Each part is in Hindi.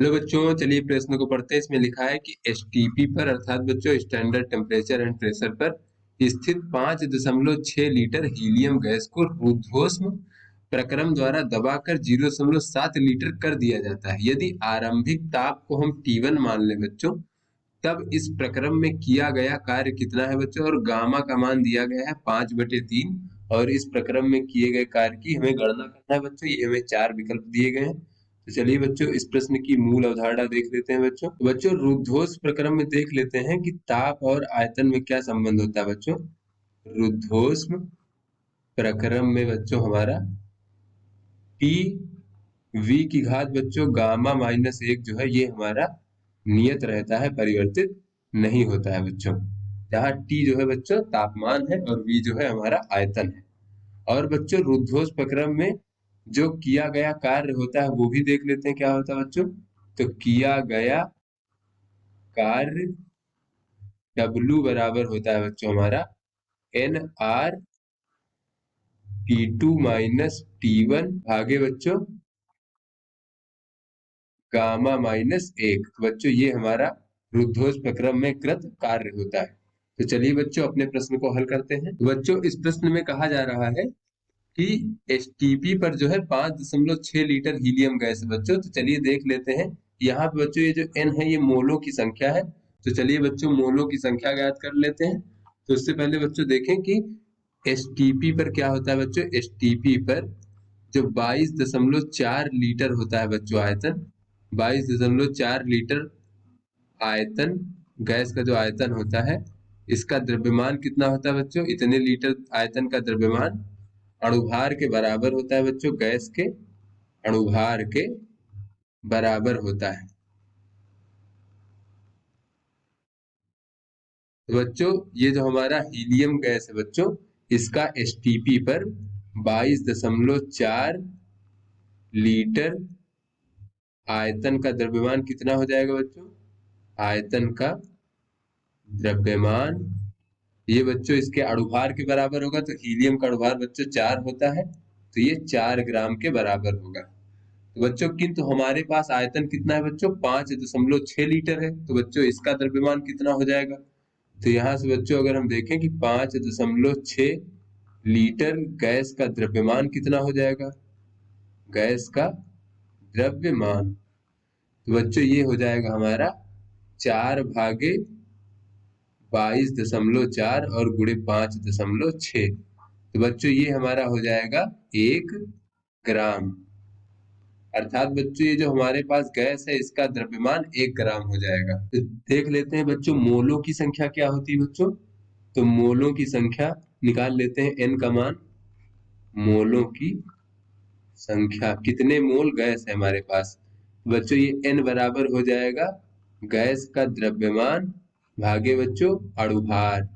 हेलो बच्चों, चलिए प्रश्न को पढ़ते हैं। इसमें लिखा है कि एसटीपी पर अर्थात बच्चों स्टैंडर्ड टेम्परेचर एंड प्रेशर पर स्थित 5.6 लीटर हीलियम गैस को रुद्धोष्म प्रक्रम द्वारा दबाकर 0.7 लीटर कर दिया जाता है। यदि आरंभिक ताप को हम T1 मान लें बच्चों, तब इस प्रक्रम में किया गया कार्य कितना है बच्चों, और गामा का मान दिया गया है 5/3। और इस प्रक्रम में किए गए कार्य की हमें गणना करना है बच्चों। ये हमें 4 विकल्प दिए गए हैं। तो चलिए बच्चों इस प्रश्न की मूल अवधारणा देख लेते हैं बच्चों। तो बच्चों रुद्धोष्म प्रक्रम में देख लेते हैं कि ताप और आयतन में क्या संबंध होता है बच्चों। रुद्धोष्म प्रक्रम में बच्चों हमारा टी वी की घात बच्चों गामा-1 जो है ये हमारा नियत रहता है, परिवर्तित नहीं होता है बच्चों। जहाँ टी जो है बच्चों तापमान है और वी जो है हमारा आयतन है। और बच्चों रुद्धोष्म प्रक्रम में जो किया गया कार्य होता है वो भी देख लेते हैं क्या होता है बच्चों। तो किया गया कार्य W बराबर होता है बच्चों हमारा NR T2 माइनस T1 भागे बच्चों गामा-1। तो बच्चों ये हमारा रुद्धोष्म प्रक्रम में कृत कार्य होता है। तो चलिए बच्चों अपने प्रश्न को हल करते हैं। तो बच्चों इस प्रश्न में कहा जा रहा है कि एसटीपी पर जो है 5.6 लीटर हीलियम गैस है बच्चों। तो चलिए देख लेते हैं। यहाँ पे बच्चों ये जो एन है ये मोलों की संख्या है। तो चलिए बच्चों मोलों की संख्या ज्ञात कर लेते हैं। तो उससे पहले बच्चों देखें कि एसटीपी पर क्या होता है बच्चों। एसटीपी पर जो 22.4 लीटर होता है बच्चों आयतन, 22.4 लीटर आयतन गैस का जो आयतन होता है, इसका द्रव्यमान कितना होता है बच्चों। इतने लीटर आयतन का द्रव्यमान अणुभार के बराबर होता है बच्चों। गैस के अणुभार के बराबर होता है। तो बच्चों ये जो हमारा हीलियम गैस है बच्चों, इसका एसटीपी पर 22.4 लीटर आयतन का द्रव्यमान कितना हो जाएगा बच्चों। आयतन का द्रव्यमान ये बच्चों इसके अणुभार के बराबर होगा। तो हीलियम का अणुभार बच्चों 4 होता है, तो ये 4 ग्राम के बराबर होगा। तो बच्चों किंतु हमारे पास आयतन कितना है बच्चों, 5.6 लीटर है। तो बच्चों इसका द्रव्यमान कितना हो जाएगा। तो यहाँ से बच्चों अगर हम देखें कि 5.6 लीटर गैस का द्रव्यमान कितना हो जाएगा, गैस का द्रव्यमान, तो बच्चों ये हो जाएगा हमारा 4/22.4 और गुणे 5.6। तो बच्चों ये हमारा हो जाएगा 1 ग्राम। अर्थात बच्चों ये जो हमारे पास गैस है इसका द्रव्यमान 1 ग्राम हो जाएगा। तो देख लेते हैं बच्चों मोलों की संख्या क्या होती है बच्चों। तो मोलों की संख्या निकाल लेते हैं। एन का मान, मोलों की संख्या, कितने मोल गैस है हमारे पास। बच्चों ये एन बराबर हो जाएगा गैस का द्रव्यमान भागे बच्चों अणुभार।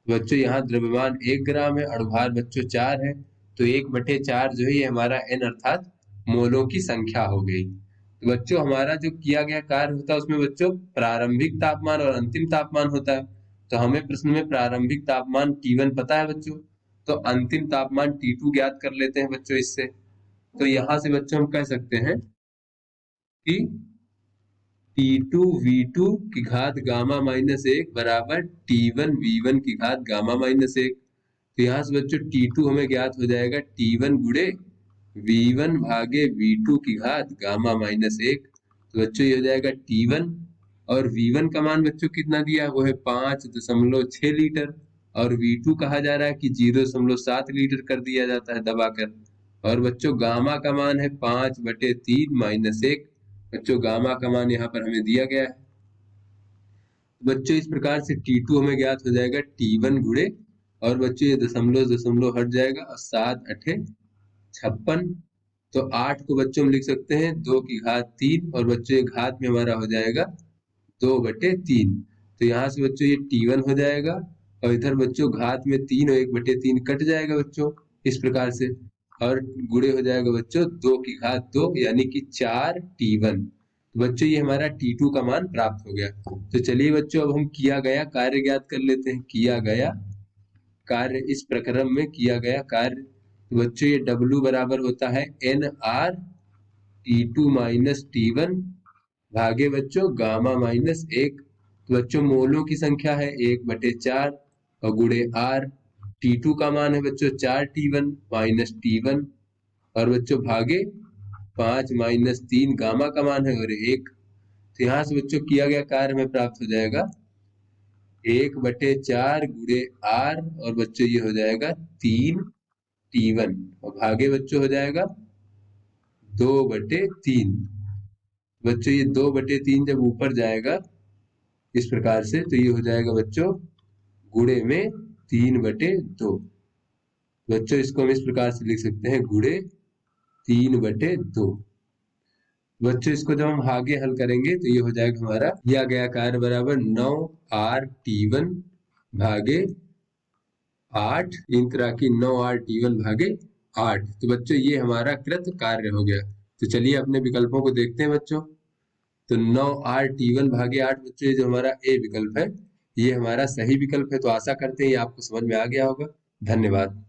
बच्चों यहाँ द्रव्यमान 1 ग्राम है, अणुभार बच्चों 4 है। तो 1/4 जो है ये हमारा एन अर्थात मोलों की संख्या हो गई। तो बच्चों हमारा जो किया गया कार्य होता है उसमें बच्चों प्रारंभिक तापमान और अंतिम तापमान होता है। तो हमें प्रश्न में प्रारंभिक तापमान T1 पता है बच्चों, तो अंतिम तापमान T2 ज्ञात कर लेते हैं बच्चों इससे। तो यहाँ से बच्चों हम कह सकते हैं कि T2 V2 की घात गामा-1 बराबर T1 V1 की घात गामा-1। तो यहाँ से बच्चों T2 हमें ज्ञात हो जाएगा T1 गुणे V1 भागे V2 की घात गामा-1। तो बच्चों ये हो जाएगा T1 और V1 का मान बच्चों कितना दिया, वो है 5.6 लीटर। और V2 कहा जा रहा है कि 0.7 लीटर कर दिया जाता है दबाकर। और बच्चों गामा का मान है 5/3-1। बच्चों गामा का मान यहाँ पर हमें दिया गया है। बच्चों इस प्रकार से T2 हमें ज्ञात हो जाएगा T1 गुणे, और बच्चों ये दशमलव दशमलव हट जाएगा और 7×8 = 56। तो 8 को बच्चों हम लिख सकते हैं 2 की घात 3, और बच्चों ये घात में हमारा हो जाएगा 2/3। तो यहाँ से बच्चों ये T1 हो जाएगा, और इधर बच्चों घात में 3 और 1/3 कट जाएगा बच्चों इस प्रकार से, और गुणे हो जाएगा बच्चों 2 की घात 2 यानी कि 4T1। तो बच्चों ये हमारा T2 का मान प्राप्त हो गया। तो चलिए बच्चों अब हम किया गया कार्य ज्ञात कर लेते हैं। किया गया कार्य, इस प्रक्रम में किया गया कार्य, तो बच्चों ये W बराबर होता है NR T2 माइनस T1 भागे बच्चों गामा माइनस 1। तो बच्चों मोलों की संख्या है 1/4 और गुणे R। T2 का मान है बच्चों 4T1 माइनस T1 और बच्चों भागे 5 माइनस 3 गामा का मान है और 1। तो यहाँ से बच्चों किया गया कार्य में प्राप्त हो जाएगा 1/4 गुणे R और बच्चों ये हो जाएगा 3T1 और भागे बच्चों हो जाएगा 2/3। बच्चों ये 2/3 जब ऊपर जाएगा इस प्रकार से तो ये हो जाएगा बच्चों गुणे में 3/2। बच्चों इसको हम इस प्रकार से लिख सकते हैं गुणे 3/2। बच्चों इसको जब हम आगे हल करेंगे तो ये हो जाएगा हमारा दिया गया कार्य बराबर 9RT1 भागे 8 इन तरह की 9RT1 भागे 8। तो बच्चों ये हमारा कृत कार्य हो गया। तो चलिए अपने विकल्पों को देखते हैं बच्चों। तो 9RT1 भागे 8 बच्चों ये जो हमारा ए विकल्प है ये हमारा सही विकल्प है। तो आशा करते हैं ये आपको समझ में आ गया होगा। धन्यवाद।